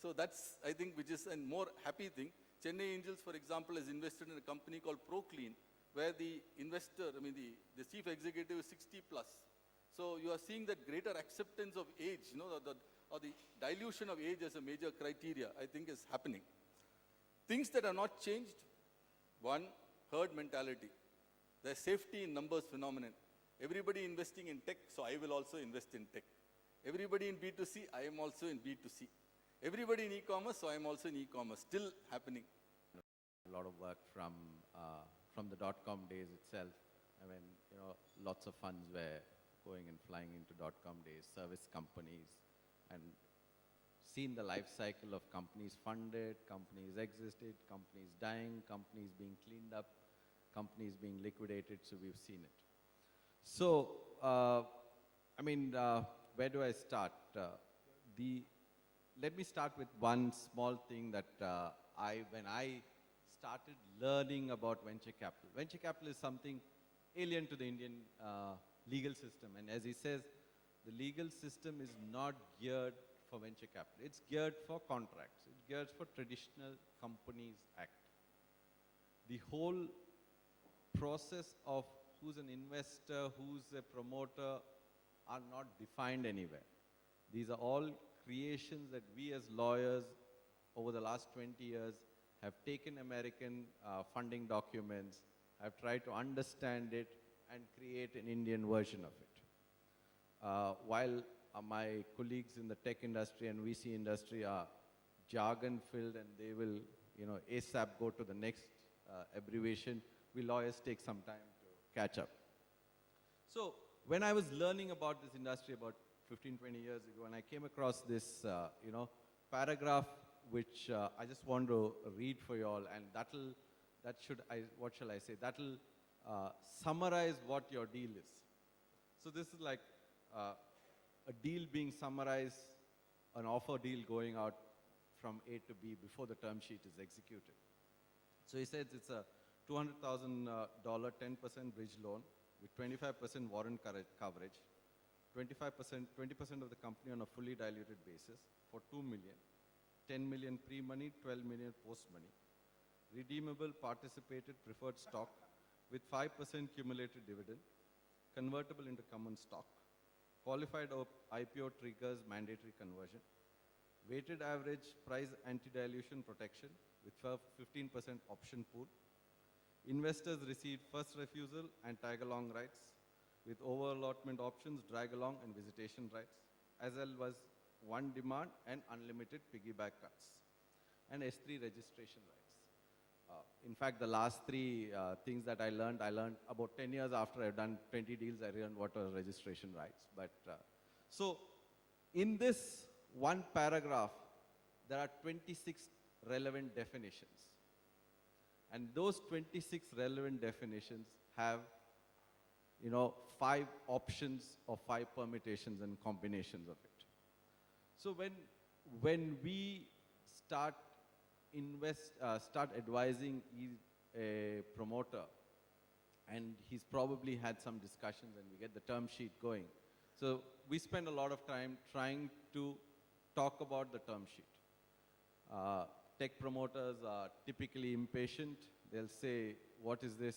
So that's, I think, which is a more happy thing. Chennai Angels, for example, has invested in a company called ProClean, where the investor, the chief executive is 60 plus. So you are seeing that greater acceptance of age, or the dilution of age as a major criteria, I think is happening. Things that are not changed, one, herd mentality. The safety in numbers phenomenon. Everybody investing in tech, so I will also invest in tech. Everybody in B2C, I am also in B2C. Everybody in e-commerce, so I am also in e-commerce. Still happening. A lot of work from the dot-com days itself. I mean, lots of funds were going and flying into dot-com days, service companies, and seen the life cycle of companies funded, companies existed, companies dying, companies being cleaned up, companies being liquidated, so we've seen it. So, where do I start? Let me start with one small thing that when I started learning about venture capital. Venture capital is something alien to the Indian legal system. And as he says, the legal system is not geared for venture capital. It's geared for contracts. It's geared for traditional Companies Act. The whole process of who's an investor, who's a promoter, are not defined anywhere. These are all creations that we as lawyers over the last 20 years have taken American funding documents, have tried to understand it and create an Indian version of it. While my colleagues in the tech industry and VC industry are jargon filled and they will, ASAP go to the next abbreviation, we lawyers take some time to catch up. So when I was learning about this industry about 15, 20 years ago, and I came across this, paragraph, which I just want to read for you all, and what shall I say? That'll summarize what your deal is. So this is like a deal being summarized, an offer deal going out from A to B before the term sheet is executed. So he says it's a $200,000 10% bridge loan with 25% warrant coverage, 20% of the company on a fully diluted basis for $2 million, 10 million pre-money, 12 million post-money, redeemable participated preferred stock with 5% cumulative dividend, convertible into common stock, qualified IPO triggers mandatory conversion, weighted average price anti-dilution protection with 15% option pool. Investors receive first refusal and tag-along rights with over-allotment options, drag-along and visitation rights, as well as one demand and unlimited piggyback cuts, and S3 registration rights. In fact, the last three things that I learned about 10 years after I've done 20 deals, I learned what are registration rights. But so in this one paragraph, there are 26 relevant definitions. And those 26 relevant definitions have, 5 options or 5 permutations and combinations of it. So when we start advising a promoter, and he's probably had some discussions and we get the term sheet going. So we spend a lot of time trying to talk about the term sheet. Tech promoters are typically impatient. They'll say, what is this?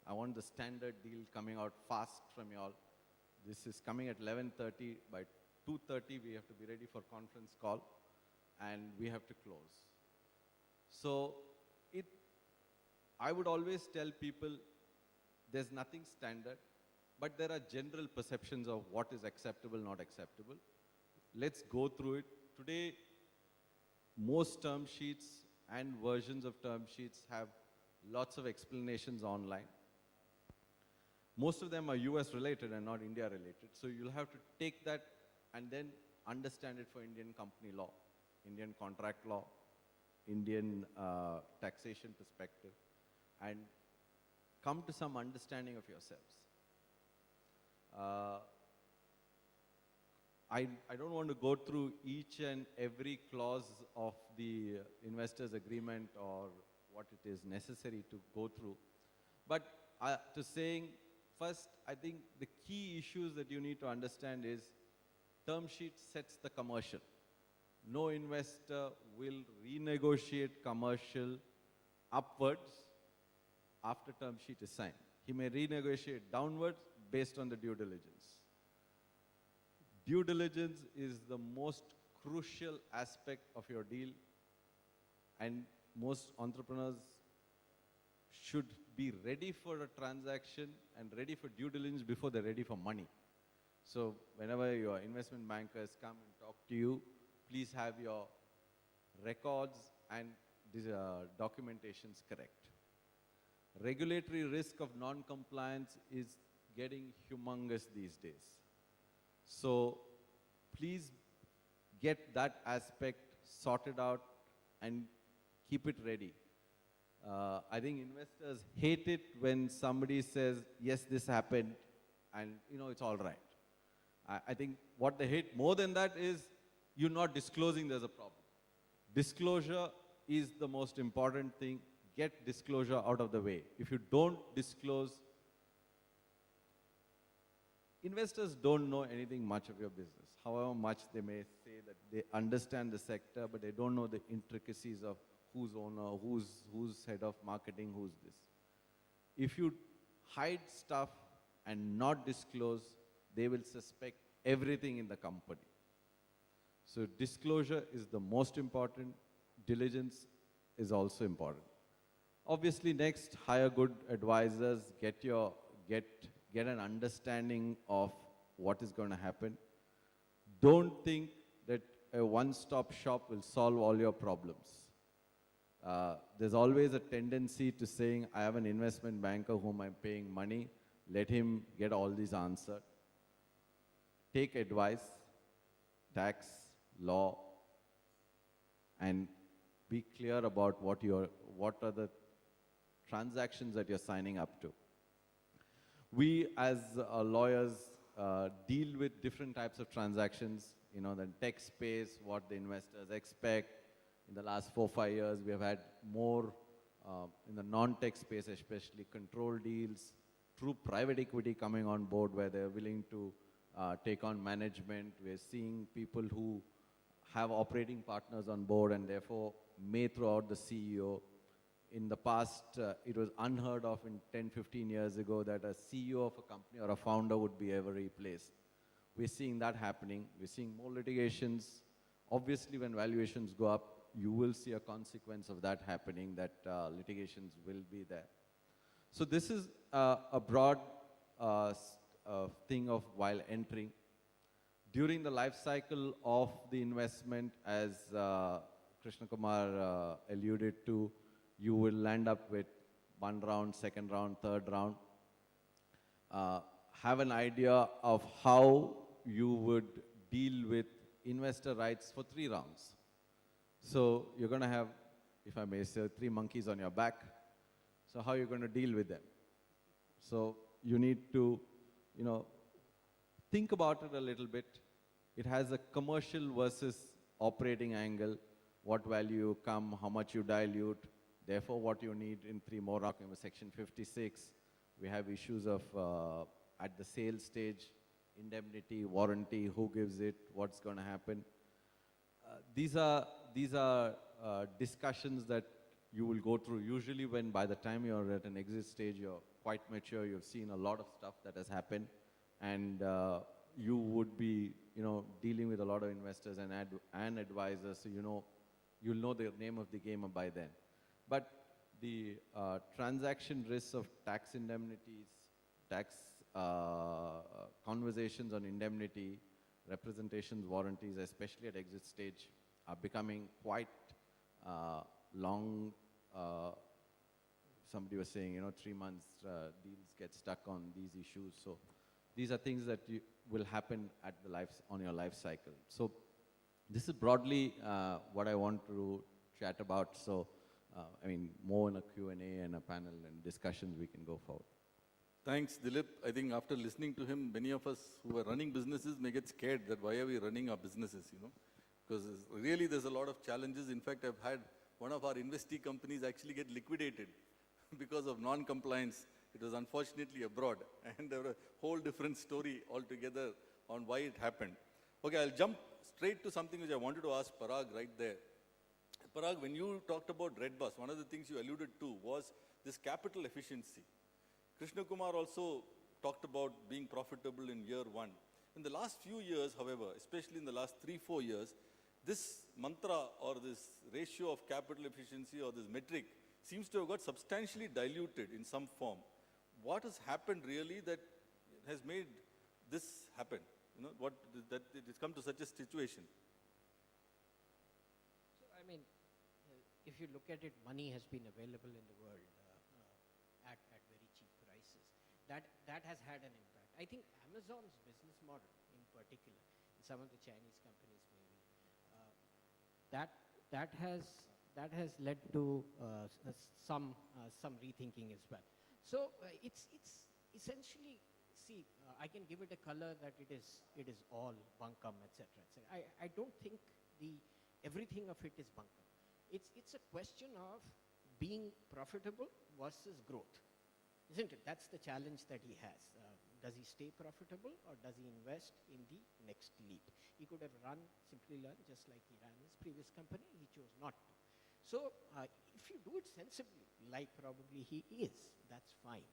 I want the standard deal coming out fast from y'all. This is coming at 11:30. By 2:30, we have to be ready for conference call, and we have to close. So I would always tell people, there's nothing standard, but there are general perceptions of what is acceptable, not acceptable. Let's go through it. Today, most term sheets and versions of term sheets have lots of explanations online. Most of them are US related and not India related. So you'll have to take that and then understand it for Indian company law, Indian contract law, Indian taxation perspective, and come to some understanding of yourselves. I don't want to go through each and every clause of the investors agreement or what it is necessary to go through. But to saying, first, I think the key issues that you need to understand is term sheet sets the commercial. No investor will renegotiate commercial upwards after term sheet is signed. He may renegotiate downwards based on the due diligence. Due diligence is the most crucial aspect of your deal, and most entrepreneurs should be ready for a transaction and ready for due diligence before they're ready for money. So whenever your investment bankers come and talk to you, please have your records and documentations correct. Regulatory risk of non-compliance is getting humongous these days. So please get that aspect sorted out and keep it ready. I think investors hate it when somebody says, yes, this happened, and it's all right. I think what they hate more than that is you not disclosing there's a problem. Disclosure is the most important thing. Get disclosure out of the way. If you don't disclose, investors don't know anything much of your business. However much they may say that they understand the sector, but they don't know the intricacies of who's owner, who's head of marketing, who's this. If you hide stuff and not disclose, they will suspect everything in the company. So disclosure is the most important. Diligence is also important. Obviously, next, hire good advisors, get an understanding of what is going to happen. Don't think that a one-stop shop will solve all your problems. There's always a tendency to saying, I have an investment banker whom I'm paying money, let him get all these answered. Take advice, tax, law, and be clear about what are the transactions that you're signing up to. We as lawyers deal with different types of transactions, the tech space, what the investors expect. In the last 4-5 years, we have had more in the non-tech space, especially control deals, true private equity coming on board where they're willing to take on management. We're seeing people who have operating partners on board and therefore may throw out the CEO. In the past, it was unheard of in 10-15 years ago that a CEO of a company or a founder would be ever replaced. We're seeing that happening. We're seeing more litigations. Obviously, when valuations go up, you will see a consequence of that happening, that litigations will be there. So this is a broad thing of while entering. During the life cycle of the investment, as Krishna Kumar alluded to, you will land up with 1 round, 2nd round, 3rd round. Have an idea of how you would deal with investor rights for 3 rounds. So you're going to have, if I may say, 3 monkeys on your back. So how are you going to deal with them? So you need to, think about it a little bit. It has a commercial versus operating angle. What value you come, how much you dilute, therefore what you need in 3 more rounds. Section 56, we have issues of at the sales stage, indemnity, warranty, who gives it, what's going to happen. These are discussions that you will go through. Usually when by the time you're at an exit stage, you're quite mature, you've seen a lot of stuff that has happened, and you would be dealing with a lot of investors and advisors, so you'll know the name of the game by then. But the transaction risks of tax indemnities, tax conversations on indemnity, representations, warranties, especially at exit stage, are becoming quite long. Somebody was saying, 3 months deals get stuck on these issues. So these are things that will happen at on your life cycle. So this is broadly what I want to chat about. So more in a Q&A and a panel and discussions we can go forward. Thanks, Dilip. I think after listening to him, many of us who are running businesses may get scared that why are we running our businesses, Because really there's a lot of challenges. In fact, I've had one of our investee companies actually get liquidated because of non-compliance. It was unfortunately abroad. And there was a whole different story altogether on why it happened. Okay, I'll jump straight to something which I wanted to ask Parag right there. Parag, when you talked about Redbus, one of the things you alluded to was this capital efficiency. Krishna Kumar also talked about being profitable in year one. In the last few years, however, especially in the last 3-4 years, this mantra or this ratio of capital efficiency or this metric seems to have got substantially diluted in some form. What has happened really that has made this happen? You know, that it has come to such a situation? So, I mean, if you look at it, money has been available in the world at very cheap prices. That has had an impact. I think Amazon's business model in particular, and some of the Chinese companies maybe, that has led to some rethinking as well. So it's essentially, see, I can give it a color that it is all bunkum, etc. I don't think everything of it is bunkum. It's a question of being profitable versus growth, isn't it? That's the challenge that he has. Does he stay profitable or does he invest in the next leap? He could have simply learned just like he ran his previous company. He chose not to. So if you do it sensibly, like probably he is, that's fine.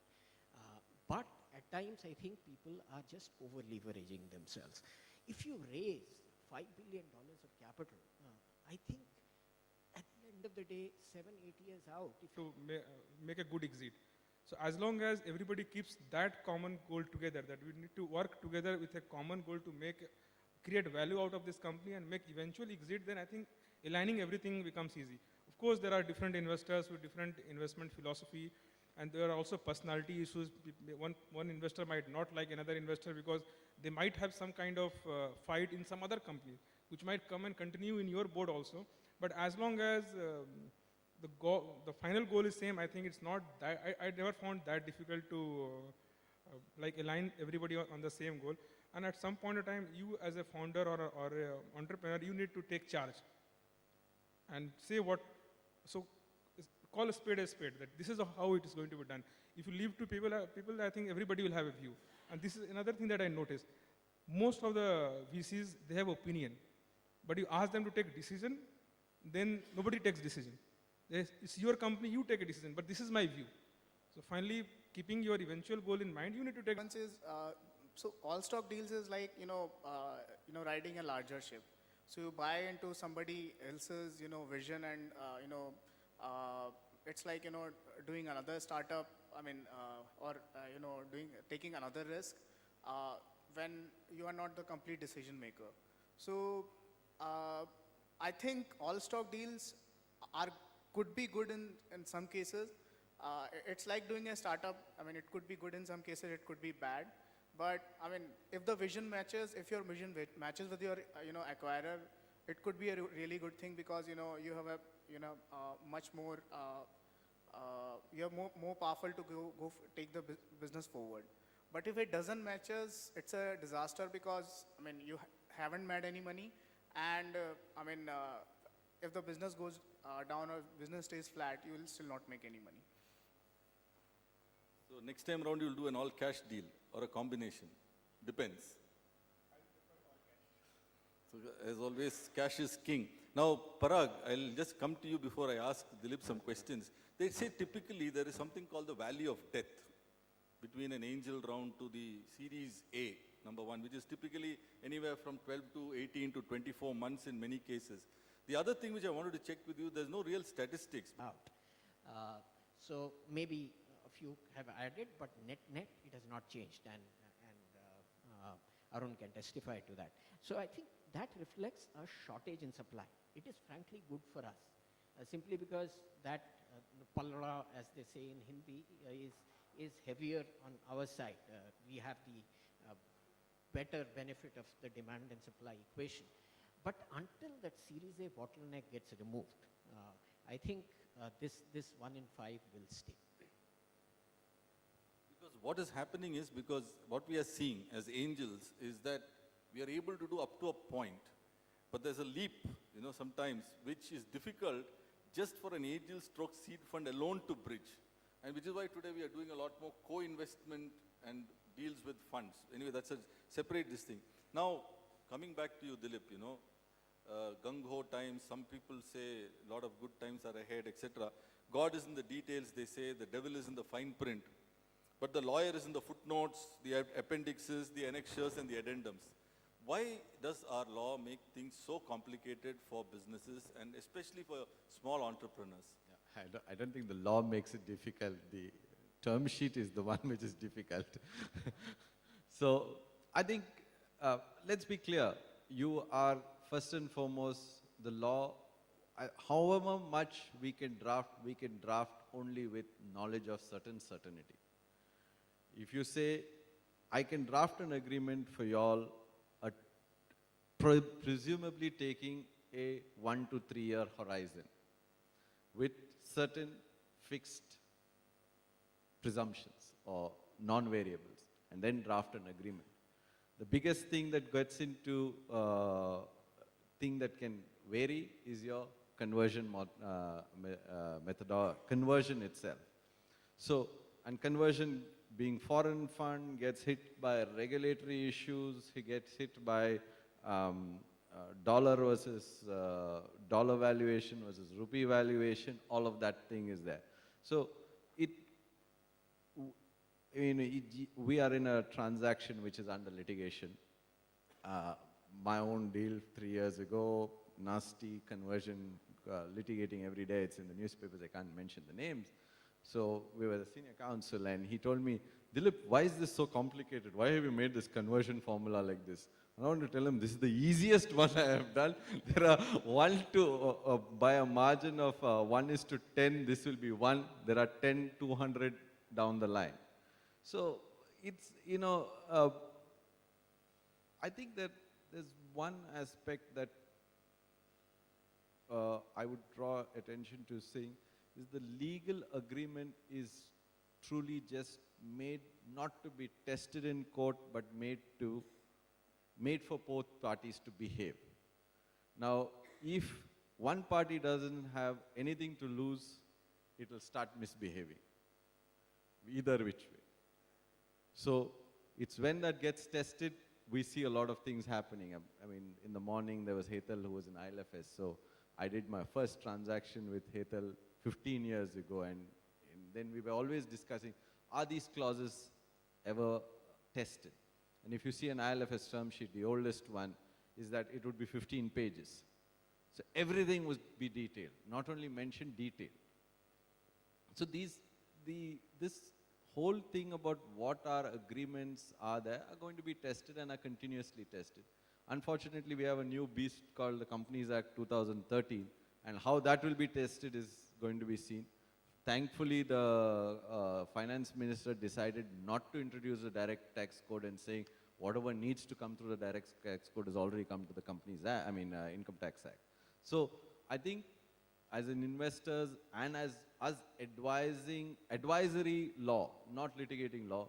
But at times I think people are just over-leveraging themselves. If you raise $5 billion of capital, I think at the end of the day, 7-8 years out, if to make a good exit. So as long as everybody keeps that common goal together, that we need to work together with a common goal to create value out of this company and make eventual exit, then I think aligning everything becomes easy. Of course, there are different investors with different investment philosophy, and there are also personality issues. One investor might not like another investor because they might have some kind of fight in some other company, which might come and continue in your board also. But as long as the final goal is same, I think it's not that, I never found that difficult to like align everybody on the same goal. And at some point in time, you as a founder or a entrepreneur, you need to take charge and say call a spade, that this is how it is going to be done. If you leave to people, I think everybody will have a view. And this is another thing that I noticed. Most of the VCs, they have opinion, but you ask them to take decision, then nobody takes decision. It's your company, you take a decision, but this is my view. So finally, keeping your eventual goal in mind, you need to take. Once is, so all stock deals is like, riding a larger ship. So you buy into somebody else's, vision and, it's like, doing another startup, taking another risk when you are not the complete decision maker. So I think all stock deals could be good in some cases. It's like doing a startup. It could be good in some cases, it could be bad. But if the vision matches, if your vision matches with your, acquirer, it could be a really good thing because, you have a much more, you're more powerful to take the business forward. But if it doesn't matches, it's a disaster because, you haven't made any money. And, if the business goes down or business stays flat, you will still not make any money. So next time around you'll do an all cash deal or a combination. Depends. So as always, cash is king. Now Parag, I'll just come to you before I ask Dilip some questions. They say typically there is something called the valley of death between an angel round to the series A, number one, which is typically anywhere from 12 to 18 to 24 months in many cases. The other thing which I wanted to check with you, there's no real statistics. So maybe a few have added, but net it has not changed, and Arun can testify to that. So I think that reflects a shortage in supply. It is frankly good for us, simply because that palra, as they say in Hindi, is heavier on our side. We have the better benefit of the demand and supply equation. But until that Series A bottleneck gets removed, I think this 1 in 5 will stay. Because what is happening is, because what we are seeing as angels is that we are able to do up to a point, but there's a leap, sometimes, which is difficult just for an angel stroke seed fund alone to bridge. And which is why today we are doing a lot more co-investment and deals with funds. Anyway, that's a separate this thing. Now, coming back to you, Dilip, you know, gung-ho times, some people say a lot of good times are ahead, etc. God is in the details, they say, the devil is in the fine print. But the lawyer is in the footnotes, the appendixes, the annexures, and the addendums. Why does our law make things so complicated for businesses and especially for small entrepreneurs? Yeah, I don't think the law makes it difficult. The term sheet is the one which is difficult. So I think, let's be clear. You are first and foremost the law. However much we can draft only with knowledge of certain certainty. If you say, I can draft an agreement for y'all, presumably taking a 1 to 3 year horizon with certain fixed presumptions or non-variables, and then draft an agreement. The biggest thing that gets into thing that can vary is your conversion conversion itself. So, and conversion being foreign fund gets hit by regulatory issues, he gets hit by dollar versus dollar valuation versus rupee valuation, all of that thing is there. So we are in a transaction which is under litigation. My own deal 3 years ago, nasty conversion, litigating every day, it's in the newspapers, I can't mention the names. So we were the senior counsel and he told me, Dilip, why is this so complicated? Why have you made this conversion formula like this? I want to tell him, this is the easiest one I have done. There are by a margin of 1:10, this will be 1. There are 10, 200 down the line. So it's, I think that there's one aspect that I would draw attention to saying is the legal agreement is truly just made not to be tested in court, but made for both parties to behave. Now, if one party doesn't have anything to lose, it will start misbehaving, either which way. So it's when that gets tested, we see a lot of things happening. I mean, in the morning there was Hetal who was in ILFS, so I did my first transaction with Hetal 15 years ago, and then we were always discussing, are these clauses ever tested? And if you see an ILFS term sheet, the oldest one is that it would be 15 pages. So everything would be detailed, not only mention detail. So this whole thing about what our agreements are there are going to be tested and are continuously tested. Unfortunately, we have a new beast called the Companies Act 2013, and how that will be tested is going to be seen. Thankfully, the finance minister decided not to introduce a direct tax code and saying whatever needs to come through the direct tax code has already come to the Companies Act, Income Tax Act. So I think as an investors and as us advisory law, not litigating law,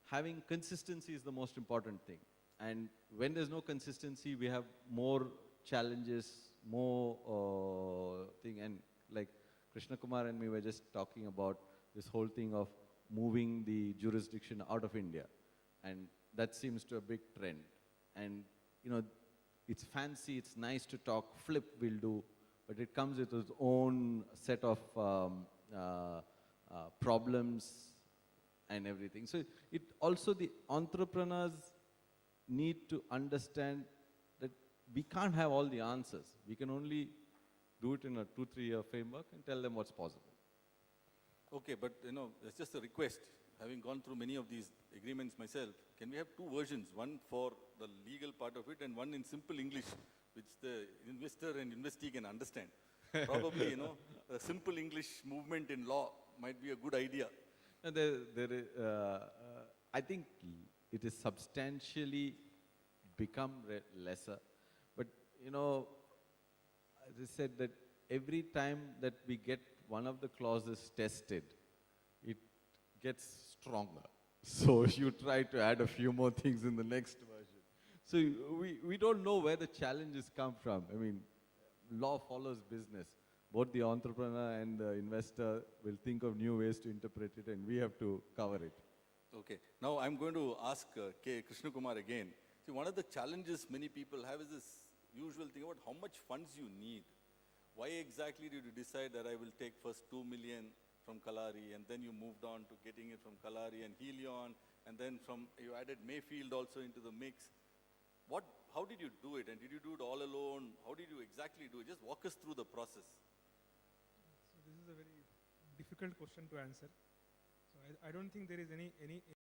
having consistency is the most important thing. And when there's no consistency, we have more challenges, more thing. And like Krishna Kumar and me were just talking about this whole thing of moving the jurisdiction out of India. And that seems to be a big trend. And, it's fancy, it's nice to talk, flip will do, but it comes with its own set of problems and everything. So it also, the entrepreneurs need to understand that we can't have all the answers. We can only do it in a 2-3 year framework and tell them what's possible. Okay, but it's just a request. Having gone through many of these agreements myself, can we have two versions? One for the legal part of it and one in simple English, which the investor and investee can understand. Probably, a simple English movement in law might be a good idea. I think it is substantially become lesser. But, as I said, that every time that we get one of the clauses tested, it gets stronger. So you try to add a few more things in the next version. So we don't know where the challenges come from. I mean, law follows business. Both the entrepreneur and the investor will think of new ways to interpret it, and we have to cover it. Okay. Now I'm going to ask K. Krishna Kumar again. See, one of the challenges many people have is this usual thing about how much funds you need. Why exactly did you decide that I will take first 2 million from Kalari and then you moved on to getting it from Kalari and Helion and then you added Mayfield also into the mix. How did you do it, and did you do it all alone? How did you exactly do it? Just walk us through the process. So this is a very difficult question to answer. So I don't think there is any